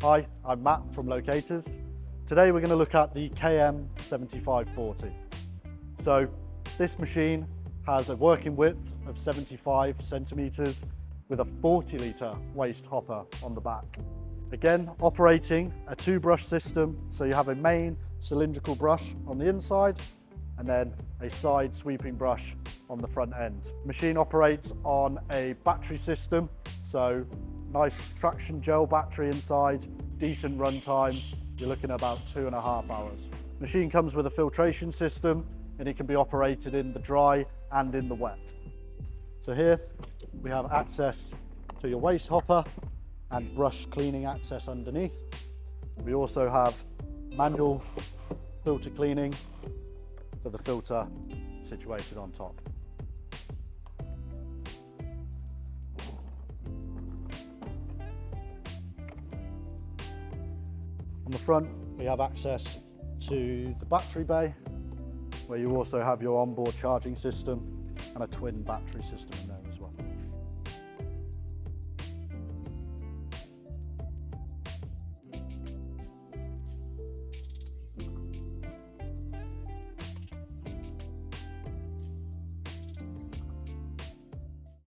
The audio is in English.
Hi, I'm Matt from Locators. Today we're going to look at the KM 7540. So this machine has a working width of 75 centimeters with a 40 litre waste hopper on the back. Again, operating a two-brush system, so you have a main cylindrical brush on the inside and then a side sweeping brush on the front end. Machine operates on a battery system, so nice traction gel battery inside, decent run times. You're looking at about 2.5 hours. Machine comes with a filtration system and it can be operated in the dry and in the wet. So here we have access to your waste hopper and brush cleaning access underneath. We also have manual filter cleaning for the filter situated on top. On the front, we have access to the battery bay, where you also have your onboard charging system and a twin battery system in there.